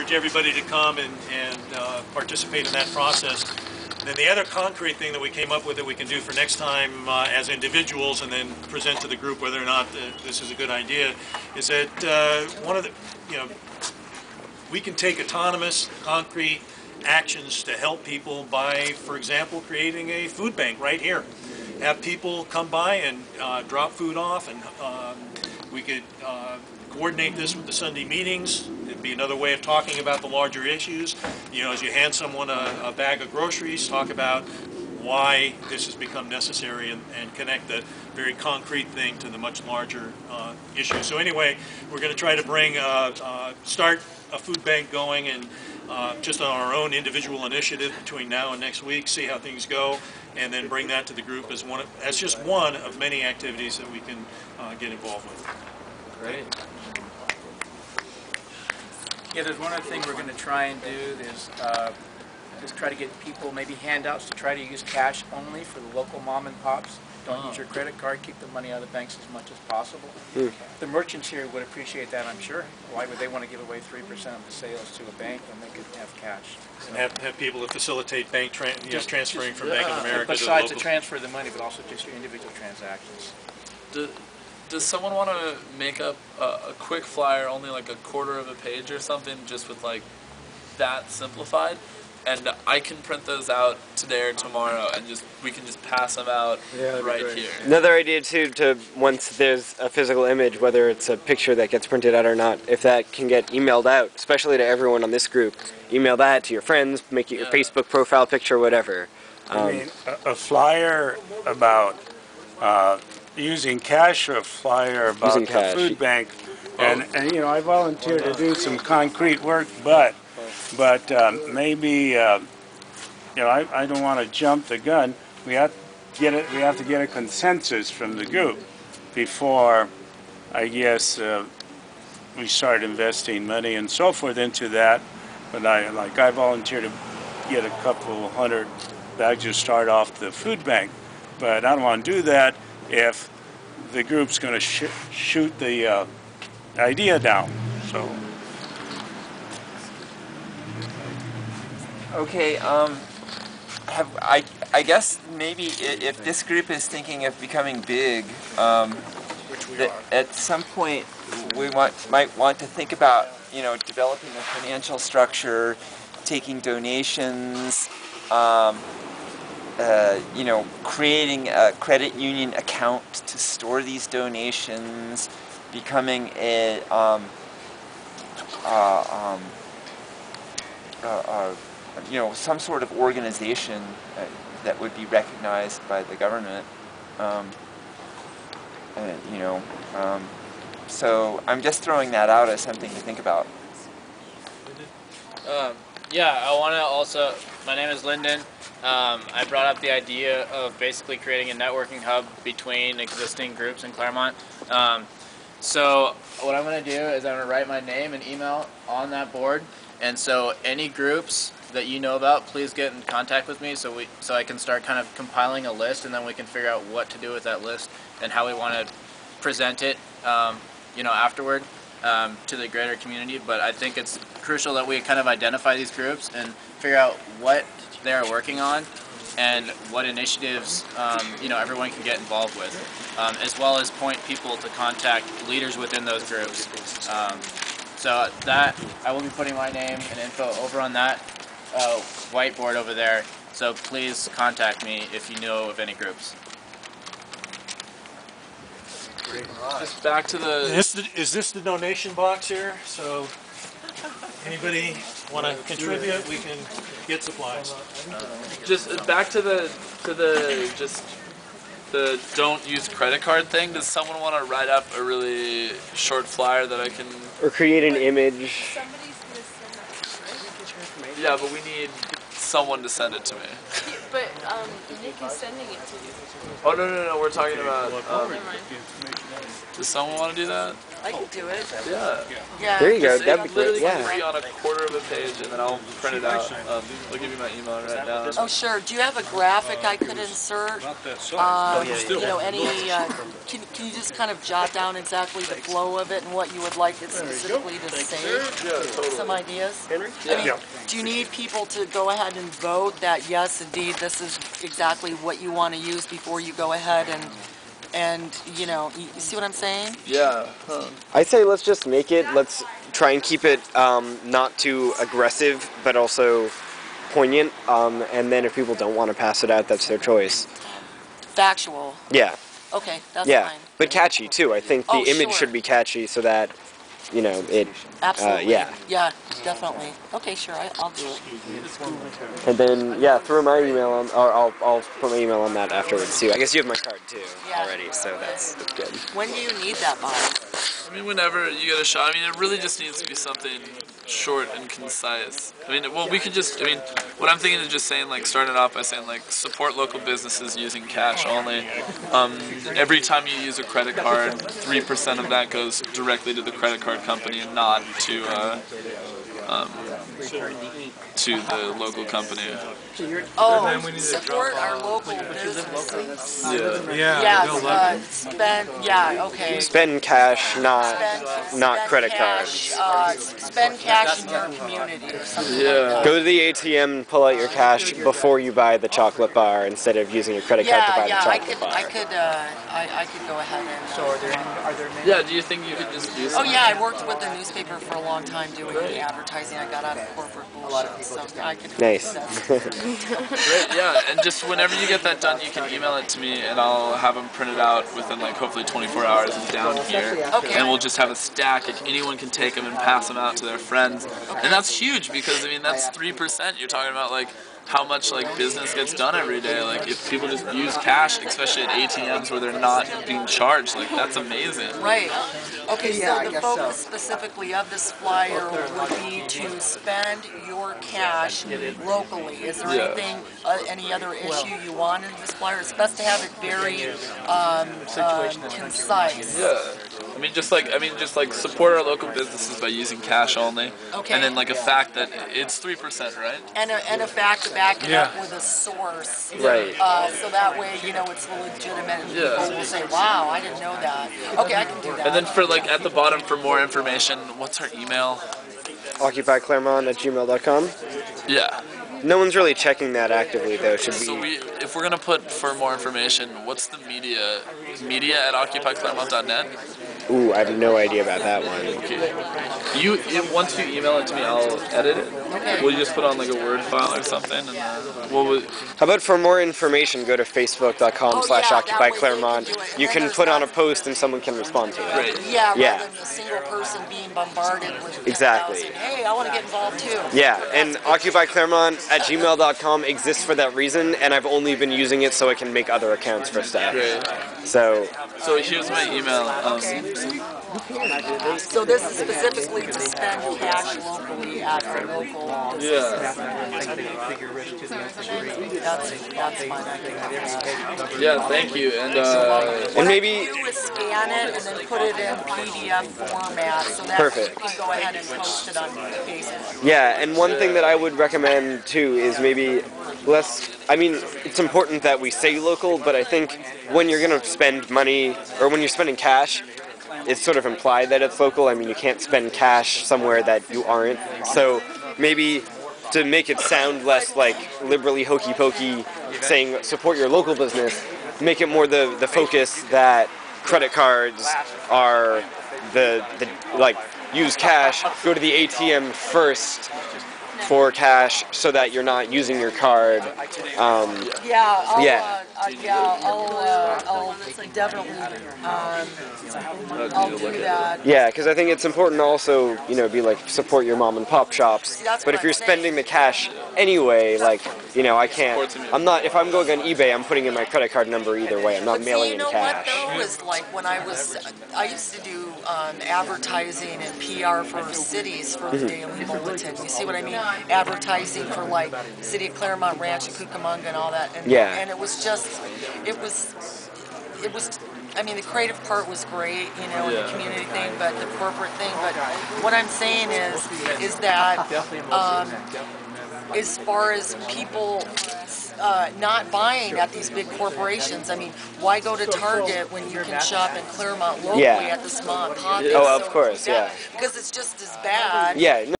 encourage everybody to come and participate in that process. And then the other concrete thing that we came up with that we can do for next time as individuals and then present to the group whether or not this is a good idea is that one of the, we can take autonomous, concrete actions to help people by, for example, creating a food bank right here. Have people come by and drop food off, and we could coordinate this with the Sunday meetings. It'd be another way of talking about the larger issues. As you hand someone a bag of groceries, talk about why this has become necessary and connect the very concrete thing to the much larger issue. So anyway, we're going to try to bring, start a food bank going and just on our own individual initiative between now and next week, see how things go, and then bring that to the group as just one of many activities that we can get involved with. Great. Yeah, there's one other thing we're going to try and do is just try to get people maybe handouts to try to use cash only for the local mom and pops. Don't use your credit card. Keep the money out of the banks as much as possible. The merchants here would appreciate that, I'm sure. Why would they want to give away 3% of the sales to a bank when they could have cash? And have people to facilitate bank transferring from Bank of America besides to the transfer of the money, but also just your individual transactions. Does someone want to make up a quick flyer, only like a quarter of a page or something, just with like that simplified? And I can print those out today or tomorrow, and we can just pass them out right here. Another idea too, to once there's a physical image, whether it's a picture that gets printed out or not, if that can get emailed out, especially to everyone on this group, email that to your friends, make it your Facebook profile picture, whatever. I mean, a flyer about using cash, or a flyer about the food bank, and I volunteer to do some concrete work, but maybe I don't want to jump the gun. We have to get a consensus from the group before, I guess, we start investing money and so forth into that. But I volunteer to get a couple hundred bags to start off the food bank. But I don't want to do that if the group's going to shoot the idea down. So. Okay, I guess maybe if this group is thinking of becoming big, Which we are. at some point we might want to think about, developing a financial structure, taking donations, creating a credit union account to store these donations, becoming a some sort of organization that would be recognized by the government. So I'm just throwing that out as something to think about. Yeah, I want to also, my name is Lyndon. I brought up the idea of basically creating a networking hub between existing groups in Claremont. So what I'm going to do is I'm going to write my name and email on that board, and so any groups that you know about, please get in contact with me so I can start kind of compiling a list, and then we can figure out what to do with that list and how we want to present it, afterward to the greater community. But I think it's crucial that we kind of identify these groups and figure out what they are working on and what initiatives everyone can get involved with, as well as point people to contact leaders within those groups. So that I will be putting my name and info over on that whiteboard over there, so please contact me if you know of any groups. Just back to the... Is this the donation box here? So anybody want to contribute, we can get supplies. Just back to the don't use credit card thing. Does someone want to write up a really short flyer that I can... Or create an image. Somebody's going to send that. Yeah, but we need someone to send it to me. But Nick is sending it to you. Oh, no, we're talking about, Never mind. does someone want to do that? I can do it. Yeah. Yeah. There you go. Just That'd be literally great. can Yeah. be on a quarter of a page, and then I'll print it out. I'll give you my email right now. Oh, sure. Do you have a graphic I could insert? You know, any, can you just kind of jot down exactly the flow of it and what you would like it specifically to say? Yeah, totally. Some ideas? Henry? I mean, do you need people to go ahead and vote that, yes, indeed, this is exactly what you want to use before you go ahead and you know, you see what I'm saying? Yeah. I'd say let's just make it. Let's try and keep it not too aggressive, but also poignant. And then if people don't want to pass it out, that's their choice. Factual. Yeah. Okay, that's Yeah. fine. But catchy too. I think the Oh, image sure. should be catchy so that, you know, it. Absolutely. Yeah. Yeah, definitely. Okay, sure, I'll do it. And then yeah, throw my email on, or I'll put my email on that afterwards too. I guess you have my card too Yeah. already, so that's good. When do you need that by? I mean, whenever you get a shot. I mean, it really just needs to be something short and concise. I mean, well, we could just, I mean, what I'm thinking is just saying, like, starting it off by saying, like, support local businesses using cash only. Every time you use a credit card, 3% of that goes directly to the credit card company and not to the local company. Oh, support our local businesses. Yeah. Yes, spend, yeah, okay. Spend cash, not Spend credit cash, spend cash in your community or something Yeah. like that. Go to the ATM and pull out your cash before you buy the chocolate bar instead of using your credit card to buy the chocolate bar. I could go ahead and. So are there many? Yeah, do you think you could just do Oh something? yeah, I worked with the newspaper for a long time doing advertising. I got out of corporate bullshit, so I could. Nice. Great, yeah, and just whenever you get that done, you can email it to me, and I'll have them printed out within, like, hopefully 24 hours and down here. Okay. And we'll just have a stack, and anyone can take them and pass them out to their friends. And that's huge, because, I mean, that's 3%. You're talking about, like, how much, like, business gets done every day. Like, if people just use cash, especially at ATMs where they're not being charged, like, that's amazing. Right. Okay, so the focus specifically of this flyer would be to spend your cash locally. Is there anything, any other issue you want in this flyer? It's best to have it very concise. Yeah. I mean, just like support our local businesses by using cash only. Okay. And then, like, a fact that it's 3%, right? And a fact to back it up with a source. Right. So that way, you know, it's legitimate and Yeah. people will say, wow, I didn't know that. Okay, I can do that. And then for, like, at the bottom for more information, what's our email? OccupyClaremont@gmail.com. Yeah. No one's really checking that actively though. Should So we? if we're gonna put for more information, what's the media? Media at occupyclaremont.net. Ooh, I have no idea about that one. Once you email it to me, I'll edit it. Will you just put on, like, a Word file or something? And what would? How about for more information, go to facebook.com/OccupyClaremont. You can put on a post and someone can respond to it. Great. Yeah, Yeah. rather than a single person being bombarded with Exactly. 10,000, hey, I want to get involved too. Yeah, and OccupyClaremont@gmail.com exists for that reason, and I've only been using it so I can make other accounts for stuff. Great. So, So here's my email. So this is specifically to spend cash locally at our local. Yeah. That's fine. I can have that. Yeah. Thank you. And What maybe- I do is scan it and then put it in PDF format so that Perfect. you can go ahead and post it on Facebook. yeah, and one thing that I would recommend too is maybe less. I mean, it's important that we say local, but I think when you're going to spend money, or when you're spending cash, it's sort of implied that it's local. I mean, you can't spend cash somewhere that you aren't. So maybe to make it sound less like liberally hokey pokey saying support your local business, make it more the focus that credit cards are the like use cash, go to the ATM first for cash so that you're not using your card. I'll definitely I'll do that. Yeah, because I think it's important to also, you know, be like support your mom and pop shops. That's But what if you're I'm saying. spending the cash anyway, like You know, I can't. I'm not. If I'm going on eBay, I'm putting in my credit card number either way. I'm not mailing in cash. You know what though is like when I used to do advertising and PR for cities for the Daily Bulletin. You see what I mean? Advertising for like the city of Claremont, Ranch, and Cucamonga, and all that. And, Yeah. And it was just, it was. I mean, the creative part was great, you know, and the community thing, but the corporate thing. But what I'm saying is that as far as people not buying at these big corporations, I mean, why go to Target when you can shop in Claremont locally at this mom and pop? Oh, of course, yeah. Because it's just as bad. Yeah.